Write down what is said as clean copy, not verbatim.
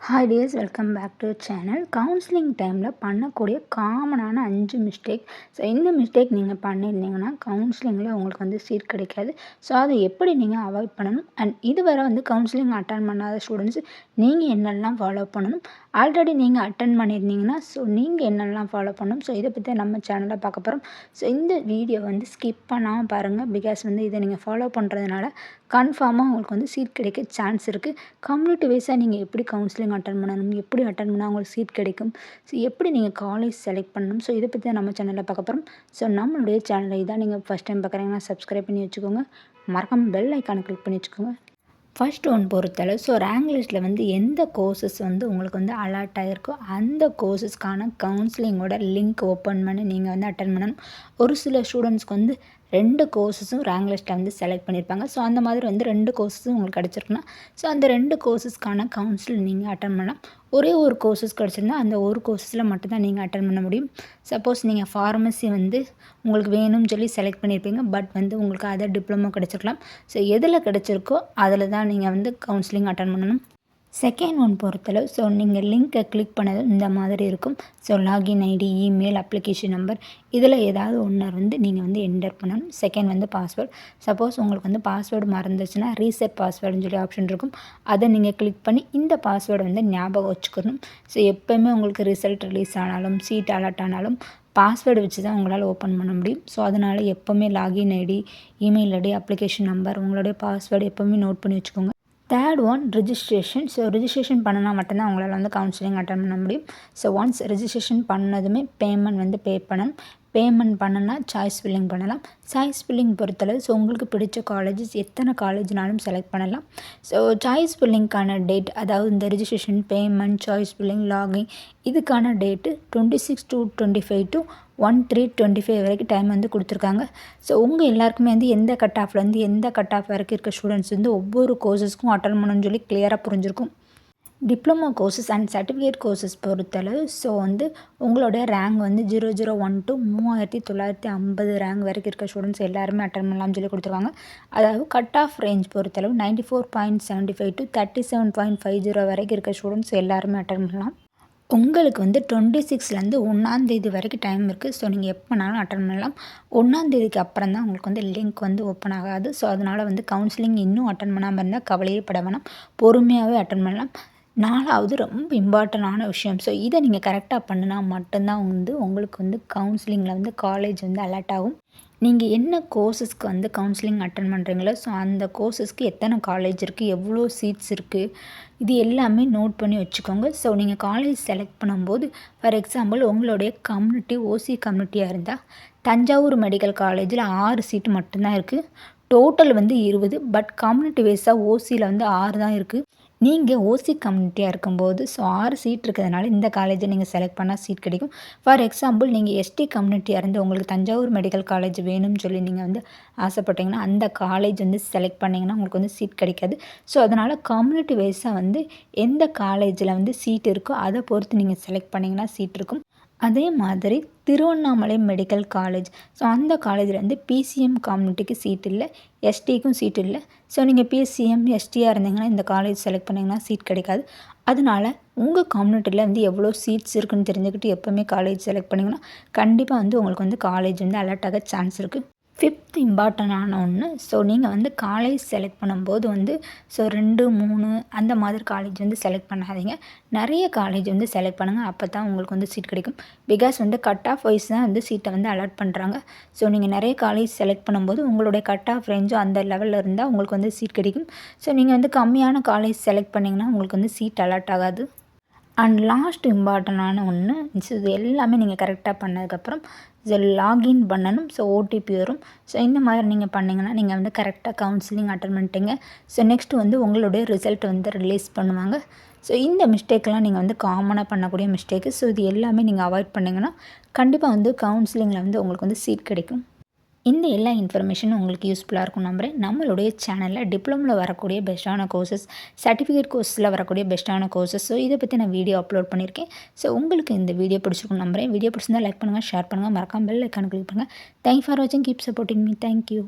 Hi dears, welcome back to channel. Counselling டைமில் பண்ணக்கூடிய காமனான 5 மிஸ்டேக். ஸோ இந்த மிஸ்டேக் நீங்கள் பண்ணியிருந்தீங்கன்னா கவுன்சிலிங்கில் உங்களுக்கு வந்து சீட் கிடைக்காது. ஸோ அதை எப்படி நீங்கள் அவாய்ட் பண்ணணும், அண்ட் இதுவரை வந்து கவுன்சிலிங் அட்டன் பண்ணாத ஸ்டூடெண்ட்ஸ் நீங்கள் என்னெல்லாம் ஃபாலோ பண்ணணும், ஆல்ரெடி நீங்கள் அட்டன் பண்ணியிருந்தீங்கன்னா ஸோ நீங்கள் என்னெல்லாம் ஃபாலோ பண்ணணும், ஸோ இதை பற்றி நம்ம சேனலில் பார்க்க போகிறோம். ஸோ இந்த வீடியோ வந்து ஸ்கிப் பண்ணாமல் பாருங்கள். பிகாஸ் வந்து இதை நீங்கள் ஃபாலோ பண்ணுறதுனால கன்ஃபார்மாக உங்களுக்கு வந்து சீட் கிடைக்க சான்ஸ் இருக்குது. கம்யூனிட்டி வைஸாக நீங்கள் எப்படி கவுன்சிலிங் அட்டன் பண்ணணும், எப்படி அட்டன் பண்ணால் உங்களுக்கு சீட் கிடைக்கும், ஸோ எப்படி நீங்கள் காலேஜ் செலக்ட் பண்ணணும், ஸோ இதை பற்றி தான் நம்ம சேனலில் பார்க்க போகிறோம். ஸோ நம்மளுடைய சேனலில் இதான் நீங்கள் ஃபஸ்ட் டைம் பார்க்குறீங்கன்னா சப்ஸ்கிரைப் பண்ணி வச்சுக்கோங்க. மறக்காமல் பெல் ஐக்கானை கிளிக் பண்ணி வச்சுக்கோங்க. ஃபர்ஸ்ட் ஒன் பொறுத்தளவு ஸோ ரேங்க் லிஸ்ட்டில் வந்து எந்த கோர்சஸ் வந்து உங்களுக்கு வந்து அலாட் ஆகிருக்கோ அந்த கோர்சஸ்க்கான கவுன்சிலிங்கோட லிங்க் ஓப்பன் பண்ணி நீங்கள் வந்து அட்டன் பண்ணணும். ஒரு சில ஸ்டூடெண்ட்ஸ்க்கு வந்து 2 கோர்சஸும் ரேங்க் லிஸ்ட்டில் வந்து செலக்ட் பண்ணியிருப்பாங்க. ஸோ அந்த மாதிரி வந்து 2 கோர்சஸும் உங்களுக்கு கிடச்சிருக்குன்னா ஸோ அந்த 2 கோர்சஸ்க்கான கவுன்சில் நீங்கள் அட்டன் பண்ணலாம். ஒரே ஒரு கோர்சஸ் கிடச்சிருந்தா அந்த ஒரு கோர்சஸில் மட்டும்தான் நீங்கள் அட்டன் பண்ண முடியும். சப்போஸ் நீங்கள் ஃபார்மசி வந்து உங்களுக்கு வேணும்னு சொல்லி செலக்ட் பண்ணியிருப்பீங்க, பட் வந்து உங்களுக்கு அதர் டிப்ளமோ கிடச்சிருக்கலாம். ஸோ எதில் கிடச்சிருக்கோ அதில் தான் நீங்கள் வந்து கவுன்சிலிங் அட்டன் பண்ணணும். செகண்ட் ஒன் பொறுத்தளவு ஸோ நீங்கள் லிங்க்கை கிளிக் பண்ணது இந்த மாதிரி இருக்கும். So login ID, email, application number இதில் ஏதாவது ஒன்று வந்து நீங்கள் வந்து என்டர் பண்ணணும். செகண்ட் வந்து பாஸ்வேர்டு. சப்போஸ் உங்களுக்கு வந்து பாஸ்வேர்டு மறந்துச்சுன்னா ரீசெட் பாஸ்வேர்டுன்னு சொல்லி ஆப்ஷன் இருக்கும். அதை நீங்கள் கிளிக் பண்ணி இந்த பாஸ்வேர்டை வந்து ஞாபகம் வச்சுக்கணும். ஸோ எப்போயுமே உங்களுக்கு ரிசல்ட் ரிலீஸ் ஆனாலும் சீட் அலர்ட் ஆனாலும் பாஸ்வேர்டு வச்சு தான் உங்களால் ஓப்பன் பண்ண முடியும். ஸோ அதனால் எப்போவுமே login ID, email ID, application number, உங்களுடைய பாஸ்வேர்டு எப்போவுமே நோட் பண்ணி வச்சுக்கோங்க. Third one registration. So registration பண்ணினா மட்டும்தான் உங்களால் வந்து கவுன்சிலிங் அட்டன் பண்ண முடியும். ஸோ ஒன்ஸ் ரிஜிஸ்ட்ரேஷன் பண்ணதுமே பேமெண்ட் வந்து பே பண்ணணும். பேமெண்ட் பண்ணுன்னா சாய்ஸ் ஃபில்லிங் பண்ணலாம். சாய்ஸ் ஃபில்லிங் பொறுத்தளவு ஸோ உங்களுக்கு பிடிச்ச காலேஜஸ் எத்தனை காலேஜ்னாலும் செலக்ட் பண்ணலாம். ஸோ சாய்ஸ் ஃபில்லிங்க்கான டேட், அதாவது இந்த registration, payment, choice filling, login இதுக்கான டேட்டு 26 to 25 to 1/3/25 வரைக்கும் டைம் வந்து கொடுத்துருக்காங்க. ஸோ உங்கள் எல்லாருக்குமே வந்து எந்த கட் ஆஃப்லேருந்து எந்த கட் ஆஃப் வரைக்கும் இருக்க ஸ்டூடெண்ட்ஸ் வந்து ஒவ்வொரு கோர்சஸ்க்கும் அட்டன் பண்ணணும்னு சொல்லி கிளியராக புரிஞ்சிருக்கும். Diploma courses and certificate courses பொறுத்தளவு ஸோ வந்து உங்களுடைய ரேங்க் வந்து 0001 to 3950 ரேங்க் வரைக்கும் இருக்க ஸ்டூடெண்ட்ஸ் எல்லாருமே அட்டன் பண்ணலாம்னு சொல்லி கொடுத்துருவாங்க. அதாவது கட் ஆஃப் ரேஞ்ச் பொறுத்தளவு 94.75 to 37.50 வரைக்கும் இருக்க ஸ்டூடெண்ட்ஸ் எல்லாருமே அட்டன் பண்ணலாம். உங்களுக்கு வந்து 26லேருந்து 1 வரைக்கும் டைம் இருக்குது. ஸோ நீங்கள் எப்போனாலும் அட்டன் பண்ணலாம். 1 அப்புறம் தான் உங்களுக்கு வந்து லிங்க் வந்து ஓப்பன் ஆகாது. ஸோ அதனால் வந்து கவுன்சிலிங் இன்னும் அட்டன் பண்ணாமல் இருந்தால் கவலையே பட வேணாம், பொறுமையாகவே அட்டன் பண்ணலாம். 4வது ரொம்ப இம்பார்ட்டண்டான விஷயம். ஸோ இதை நீங்கள் கரெக்டாக பண்ணினா மட்டும்தான் வந்து உங்களுக்கு வந்து கவுன்சிலிங்கில் வந்து காலேஜ் வந்து அலாட் ஆகும். நீங்கள் என்ன கோர்சஸ்க்கு வந்து கவுன்சிலிங் அட்டன் பண்ணுறீங்களோ ஸோ அந்த கோர்சஸ்க்கு எத்தனை காலேஜ் இருக்குது, எவ்வளோ சீட்ஸ் இருக்குது, இது எல்லாமே நோட் பண்ணி வச்சுக்கோங்க. ஸோ நீங்கள் காலேஜ் செலக்ட் பண்ணும்போது ஃபார் எக்ஸாம்பிள் உங்களுடைய கம்யூனிட்டி ஓசி கம்யூனிட்டியாக இருந்தால் தஞ்சாவூர் மெடிக்கல் காலேஜில் 6 சீட்டு மட்டும்தான் இருக்குது. டோட்டல் வந்து 20, பட் கம்யூனிட்டி வைஸாக ஓசியில் வந்து 6 தான் இருக்குது. நீங்கள் ஓசி கம்யூனிட்டியாக இருக்கும்போது ஸோ 6 சீட் இருக்கிறதுனால இந்த காலேஜை நீங்கள் செலக்ட் பண்ணால் சீட் கிடைக்கும். ஃபார் எக்ஸாம்பிள் நீங்கள் எஸ்டி கம்யூனிட்டியாக இருந்து உங்களுக்கு தஞ்சாவூர் மெடிக்கல் காலேஜ் வேணும்னு சொல்லி நீங்கள் வந்து ஆசைப்பட்டீங்கன்னா அந்த காலேஜ் வந்து செலக்ட் பண்ணிங்கன்னா உங்களுக்கு வந்து சீட் கிடைக்காது. ஸோ அதனால் கம்யூனிட்டி வைஸாக வந்து எந்த காலேஜில் வந்து சீட் இருக்கோ அதை பொறுத்து நீங்கள் செலக்ட் பண்ணிங்கன்னா சீட் இருக்கும். அதே மாதிரி திருவண்ணாமலை மெடிக்கல் காலேஜ், ஸோ அந்த காலேஜில் வந்து பிசிஎம் கம்யூனிட்டிக்கு சீட் இல்லை, எஸ்டிக்கும் சீட் இல்லை. ஸோ நீங்கள் பிசிஎம் எஸ்டியாக இருந்தீங்கன்னா இந்த காலேஜ் செலக்ட் பண்ணிங்கன்னா சீட் கிடைக்காது. அதனால் உங்கள் கம்யூனிட்டியில் வந்து எவ்வளோ சீட்ஸ் இருக்குதுன்னு தெரிஞ்சுக்கிட்டு எப்போவுமே காலேஜ் செலக்ட் பண்ணிங்கன்னா கண்டிப்பாக வந்து உங்களுக்கு வந்து காலேஜ் வந்து அலர்ட் ஆக சான்ஸ் இருக்குது. 5th இம்பார்ட்டண்டான ஒன்று. ஸோ நீங்கள் வந்து காலேஜ் செலக்ட் பண்ணும்போது வந்து ஸோ 2, 3 அந்த மாதிரி காலேஜ் வந்து செலக்ட் பண்ணாதீங்க. நிறைய காலேஜ் வந்து செலக்ட் பண்ணுங்கள். அப்போ தான் உங்களுக்கு வந்து சீட் கிடைக்கும். பிகாஸ் வந்து கட் ஆஃப் வைஸ் தான் வந்து சீட்டை வந்து அலாட் பண்ணுறாங்க. ஸோ நீங்கள் நிறைய காலேஜ் செலக்ட் பண்ணும்போது உங்களுடைய கட் ஆஃப் ரேஞ்சும் அந்த லெவலில் இருந்தால் உங்களுக்கு வந்து சீட் கிடைக்கும். ஸோ நீங்கள் வந்து கம்மியான காலேஜ் செலக்ட் பண்ணிங்கன்னா உங்களுக்கு வந்து சீட் அலாட் ஆகாது. அண்ட் லாஸ்ட் இம்பார்ட்டண்டான ஒன்று. ஸோ இது எல்லாமே நீங்கள் கரெக்டாக பண்ணதுக்கப்புறம் ஸோ லாகின் பண்ணணும். ஸோ ஓடிபி வரும். ஸோ இந்த மாதிரி நீங்கள் பண்ணிங்கன்னா நீங்கள் வந்து கரெக்டாக கவுன்சிலிங் அட்டன் பண்ணிட்டீங்க. ஸோ நெக்ஸ்ட்டு வந்து உங்களுடைய ரிசல்ட் வந்து ரிலீஸ் பண்ணுவாங்க. ஸோ இந்த மிஸ்டேக்கெலாம் நீங்கள் வந்து காமனாக பண்ணக்கூடிய மிஸ்டேக்கு. ஸோ இது எல்லாமே நீங்கள் அவாய்ட் பண்ணிங்கன்னா கண்டிப்பாக வந்து கவுன்சிலிங்கில் வந்து உங்களுக்கு வந்து சீட் கிடைக்கும். இந்த எல்லா இன்ஃபர்மேஷனும் உங்களுக்கு யூஸ்ஃபுல்லாக இருக்கும் நம்புகிறேன். நம்மளுடைய சேனலில் டிப்ளமோவில் வரக்கூடிய பெஸ்ட்டான கோர்சஸ், சர்டிஃபிகேட் கோர்ஸில் வரக்கூடிய பெஸ்ட்டான கோர்சஸ், ஸோ இதை பற்றி நான் வீடியோ அப்லோட் பண்ணியிருக்கேன். ஸோ உங்களுக்கு இந்த வீடியோ பிடிச்சிருக்கும் நம்புகிறேன். வீடியோ பிடிச்சிருந்தால் லைக் பண்ணுங்கள், ஷேர் பண்ணுங்கள், மறக்காம பெல் ஐக்கானை கிளிக் பண்ணுங்கள். தேங்க்ஸ் ஃபார் வாட்சிங், கீப் சப்போர்ட்டிங் மீ. தேங்க்யூ.